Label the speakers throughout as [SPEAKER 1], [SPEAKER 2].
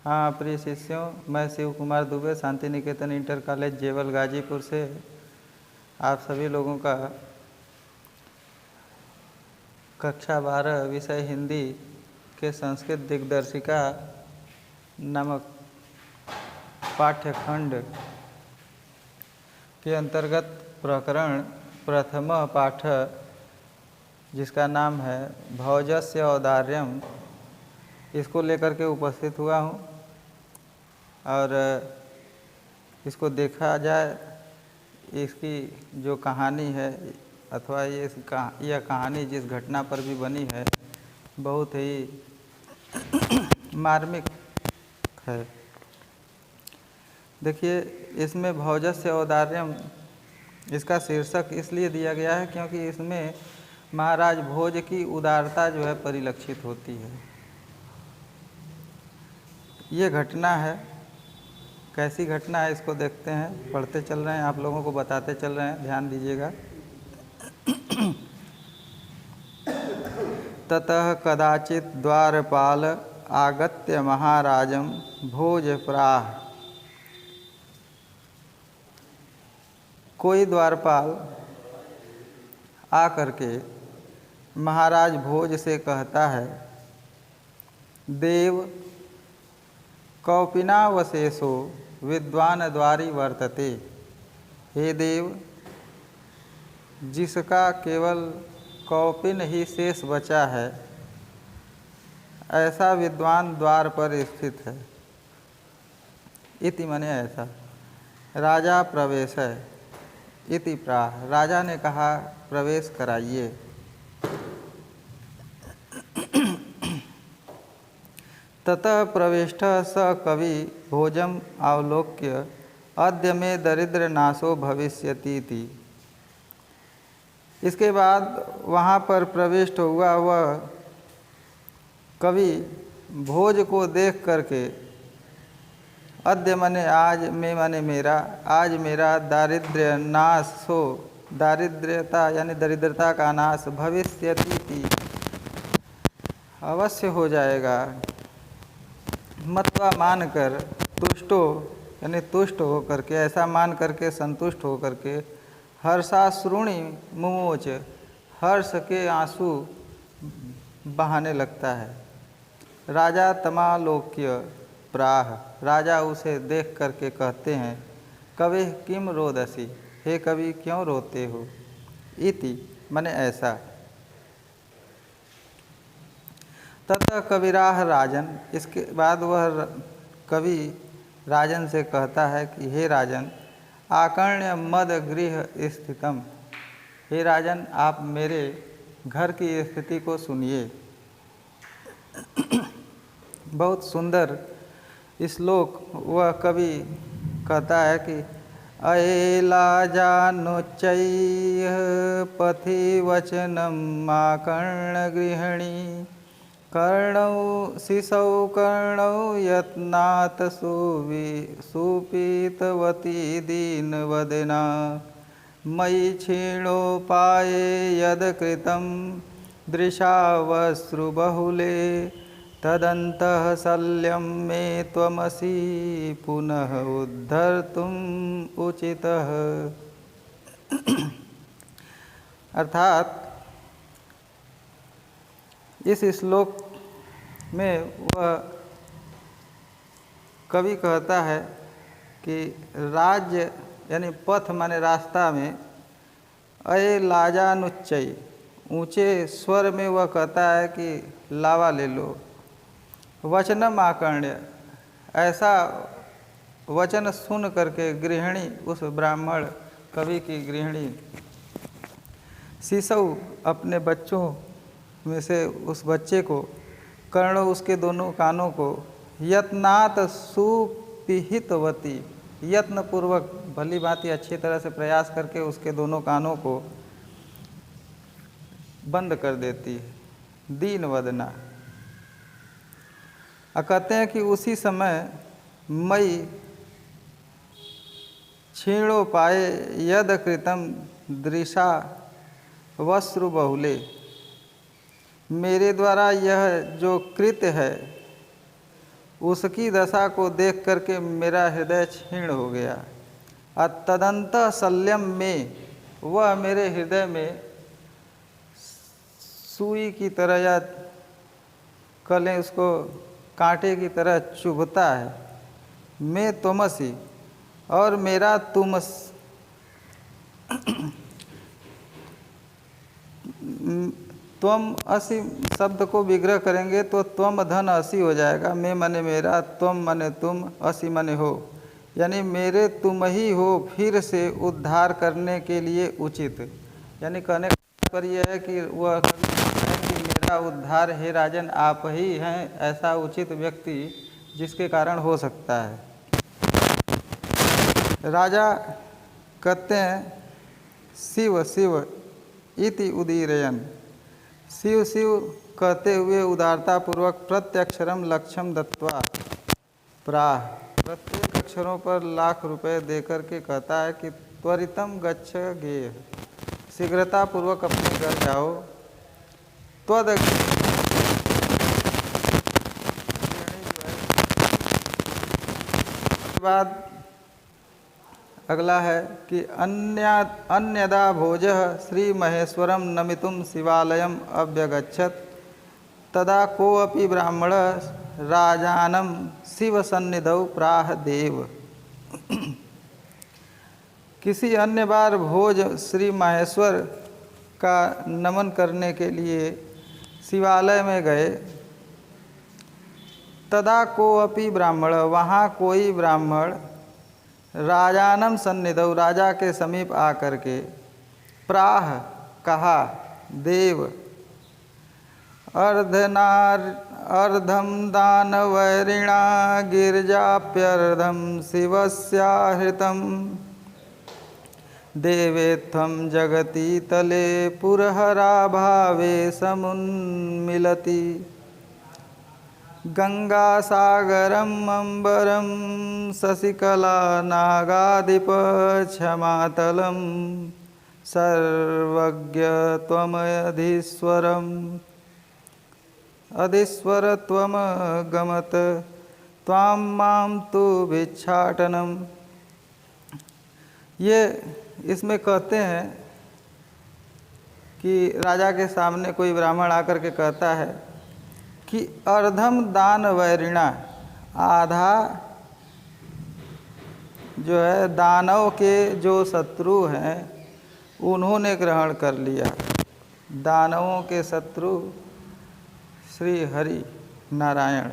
[SPEAKER 1] हाँ प्रिय शिष्यों, मैं शिव कुमार दुबे शांति निकेतन इंटर कॉलेज जेवल गाजीपुर से आप सभी लोगों का कक्षा 12 विषय हिंदी के संस्कृत दिग्दर्शिका नामक पाठ्यखंड के अंतर्गत प्रकरण प्रथम पाठ जिसका नाम है भौजस्य औदार्यम, इसको लेकर के उपस्थित हुआ हूँ। और इसको देखा जाए, इसकी जो कहानी है अथवा यह कहानी जिस घटना पर भी बनी है बहुत ही मार्मिक है। देखिए, इसमें भौजस्य औदार्यम इसका शीर्षक इसलिए दिया गया है क्योंकि इसमें महाराज भोज की उदारता जो है परिलक्षित होती है। ये घटना है, कैसी घटना है इसको देखते हैं, पढ़ते चल रहे हैं, आप लोगों को बताते चल रहे हैं, ध्यान दीजिएगा। ततः कदाचित द्वारपाल आगत्य महाराजं भोज प्राह। कोई द्वारपाल आकर के महाराज भोज से कहता है, देव कौपिनावशेषो विद्वान द्वारी वर्तते। हे देव, जिसका केवल कौपिन ही शेष बचा है, ऐसा विद्वान द्वार पर स्थित है। इति मने ऐसा। राजा प्रवेश है। इति प्राह, राजा ने कहा प्रवेश कराइए। ततः प्रविष्ट स कवि भोजम अवलोक्य अद्य में दरिद्र नाशो भविष्यति। इसके बाद वहाँ पर प्रविष्ट हुआ वह कवि भोज को देख करके, अद्य मने आज, में मने मेरा, आज मेरा दारिद्र्य नाश हो, दारिद्र्यता यानी दरिद्रता का नाश, भविष्यति अवश्य हो जाएगा। मत्वा मानकर, तुष्टो यानी तुष्ट हो करके, ऐसा मान करके, संतुष्ट हो करके, हर्षाश्रुणि मुमोच, हर्ष के आंसू बहाने लगता है। राजा तमालोक्य प्राह, राजा उसे देख करके कहते हैं, कवि किम रोदसी, हे कवि क्यों रोते हो। इति मने ऐसा। ततः कविराह राजन, इसके बाद वह कवि राजन से कहता है कि हे राजन, आकर्ण्य मद गृह स्थितम, हे राजन आप मेरे घर की स्थिति को सुनिए। बहुत सुंदर श्लोक वह कवि कहता है कि अयेलाजानुच्चैः पथि वचनम् आकर्ण गृहिणी, कर्णौ शिशौ कर्णौ यत्नात् सुपीतवती दीनवदना, मयि क्षीणोपाये यद्कृतं दृशावश्रुबहुले, तदन्तः शल्यं मे त्वमसि पुनः उद्धर्तुम् उचितः। अर्थात इस श्लोक में वह कवि कहता है कि राज्य यानी पथ माने रास्ता में, अय लाजानुच्चय, ऊंचे स्वर में वह कहता है कि लावा ले लो। वचनम आकर्ण्य, ऐसा वचन सुन करके गृहिणी, उस ब्राह्मण कवि की गृहिणी, शिशु अपने बच्चों में से उस बच्चे को, कर्ण उसके दोनों कानों को, यत्नात् सुपिहितवती, यत्न पूर्वक भली भांति अच्छी तरह से प्रयास करके उसके दोनों कानों को बंद कर देती है। दीन वदना, कहते हैं कि उसी समय मई क्षीणोपाये यद कृतम दृशा वस्त्रु बहुले, मेरे द्वारा यह जो कृत्य है उसकी दशा को देख करके मेरा हृदय क्षीण हो गया। तदंत शल्यम में, वह मेरे हृदय में सुई की तरह या कलें उसको कांटे की तरह चुभता है। मैं तुमसी, और मेरा त्वम असी शब्द को विग्रह करेंगे तो त्वम धन असी हो जाएगा। मैं मने मेरा, त्वम मने तुम, असी मने हो, यानी मेरे तुम ही हो फिर से उद्धार करने के लिए उचित। यानी कहने का तात्पर्य यह है कि वह है कि मेरा उद्धार हे राजन आप ही हैं ऐसा उचित व्यक्ति जिसके कारण हो सकता है। राजा कहते हैं शिव शिव इति उदीरयन, शिव शिव कहते हुए उदारतापूर्वक प्रत्यक्षरम लक्ष्यम दत्वा प्राह, प्रत्येक अक्षरों पर लाख रुपए देकर के कहता है कि त्वरितम गच्छ गेह, शीघ्रतापूर्वक अपने घर जाओ। त्वद बाद अगला है कि अन्यदा भोजः श्री महेश्वरम नमितुम शिवालयम अभ्यगच्छत तदा कोऽपि ब्राह्मण राजानम शिव सन्निधौ प्राह देव। किसी अन्य बार भोज श्री माहेश्वर का नमन करने के लिए शिवालय में गए। तदा कोऽपि ब्राह्मण, वहाँ कोई ब्राह्मण राजानम सन्निधौ, राजा के समीप आकर के प्राह कहा देव अर्धम दानवैरिणा गिरिजाप्यर्धम शिवस्याहृतम देवेत्थम जगति तले पुरहरा भावे समुन्मिलति गंगा सागरम अंबरम शशिकला नागाधिप क्षमातलम सर्वज्ञ त्वमधीश्वरम अधीश्वर त्वम गमत त्वां मां तु भिक्षाटनम। ये इसमें कहते हैं कि राजा के सामने कोई ब्राह्मण आकर के कहता है कि अर्धम दान वैरिणा, आधा जो है दानव के जो शत्रु हैं उन्होंने ग्रहण कर लिया। दानवों के शत्रु श्री हरि नारायण।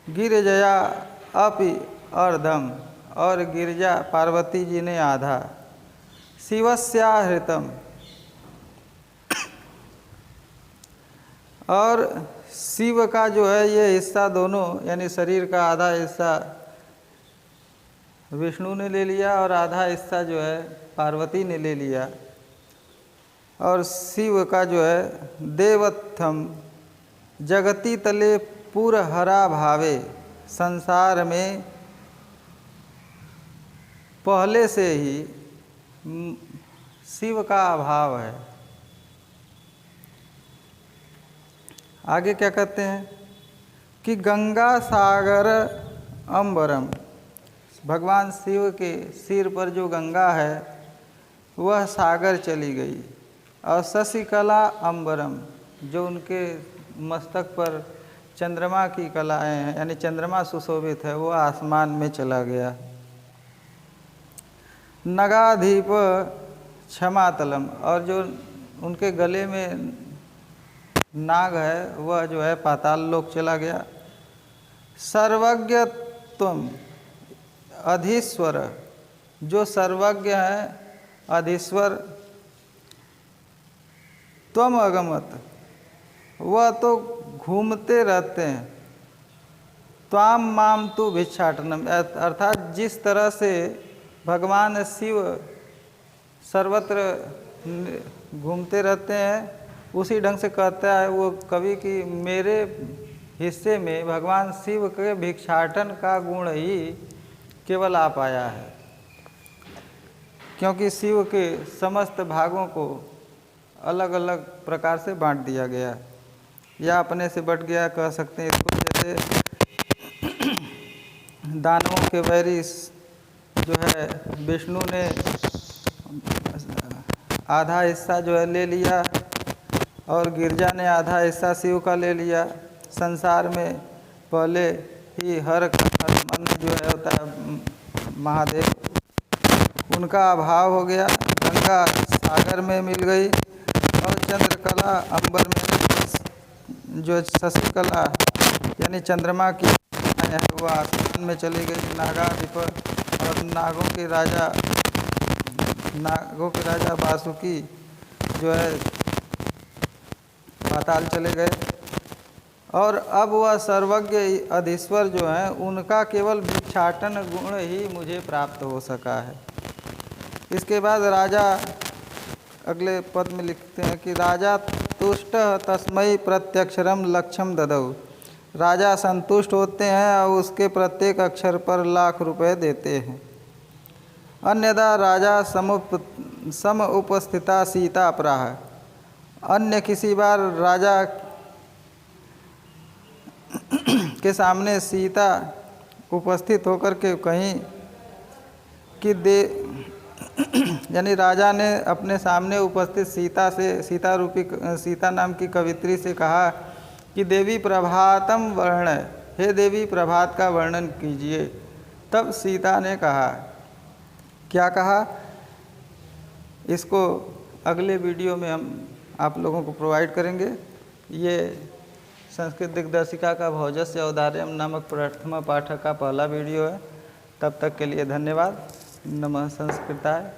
[SPEAKER 1] गिरिजया अपि अर्धम, और गिरिजा पार्वती जी ने आधा। शिवस्याहृतम, और शिव का जो है ये हिस्सा दोनों, यानी शरीर का आधा हिस्सा विष्णु ने ले लिया और आधा हिस्सा जो है पार्वती ने ले लिया। और शिव का जो है देवत्थम जगति तले पुरहरा भावे, संसार में पहले से ही शिव का अभाव है। आगे क्या कहते हैं कि गंगा सागर अंबरम, भगवान शिव के सिर पर जो गंगा है वह सागर चली गई। और शशिकला अंबरम, जो उनके मस्तक पर चंद्रमा की कलाएं हैं यानी चंद्रमा सुशोभित है, वो आसमान में चला गया। नगाधीप क्षमातलम, और जो उनके गले में नाग है वह जो है पाताल लोक चला गया। सर्वज्ञ तुम अधीश्वर, जो सर्वज्ञ है अधीश्वर, त्वम अगमत, वह तो घूमते रहते हैं। त्वाम माम तु भिक्षाटनम, अर्थात जिस तरह से भगवान शिव सर्वत्र घूमते रहते हैं उसी ढंग से कहता है वो कवि कि मेरे हिस्से में भगवान शिव के भिक्षाटन का गुण ही केवल आ पाया है, क्योंकि शिव के समस्त भागों को अलग अलग प्रकार से बांट दिया गया। या अपने से बट गया कह सकते हैं इसको। जैसे दानवों के वैरी जो है विष्णु ने आधा हिस्सा जो है ले लिया और गिरजा ने आधा हिस्सा शिव का ले लिया। संसार में पहले ही हर मन जो है होता है महादेव, उनका अभाव हो गया। गंगा सागर में मिल गई और चंद्रकला अंबर में जो शशिकला यानी चंद्रमा की है वो आसमान में चली गई। नागाधिपति और नागों के राजा वासुकी जो है पाताल चले गए। और अब वह सर्वज्ञ अधीश्वर जो हैं उनका केवल भिक्षाटन गुण ही मुझे प्राप्त हो सका है। इसके बाद राजा अगले पद में लिखते हैं कि राजा तुष्ट तस्मै प्रत्यक्षरम लक्ष्यम ददौ। राजा संतुष्ट होते हैं और उसके प्रत्येक अक्षर पर लाख रुपए देते हैं। अन्यदा राजा सम उपस्थिता सीता प्राह। अन्य किसी बार राजा के सामने सीता उपस्थित होकर के कहीं कि यानी राजा ने अपने सामने उपस्थित सीता से सीता नाम की कवित्री से कहा कि देवी प्रभातम वर्ण, हे देवी प्रभात का वर्णन कीजिए। तब सीता ने कहा, क्या कहा, इसको अगले वीडियो में हम आप लोगों को प्रोवाइड करेंगे। ये संस्कृत दिग्दर्शिका का भौजस्य औदार्यम नामक प्रथम पाठ का पहला वीडियो है। तब तक के लिए धन्यवाद। नमः संस्कृताय।